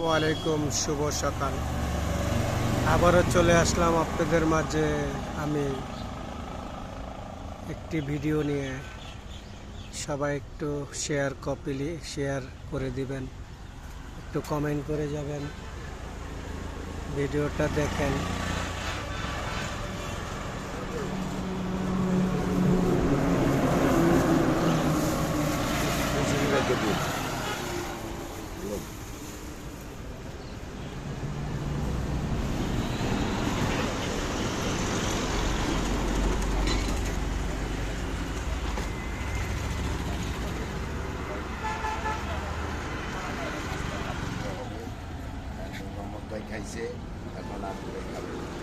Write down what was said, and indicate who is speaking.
Speaker 1: ওয়ালাইকুম, শুভ সকাল। আবারও চলে আসলাম আপনাদের মাঝে আমি একটি ভিডিও নিয়ে। সবাই একটু শেয়ার করে দিবেন, একটু কমেন্ট করে যাবেন, ভিডিওটা দেখেন।
Speaker 2: মোহাম্মদ ভাই খাইছে, এখন আমি খাবো।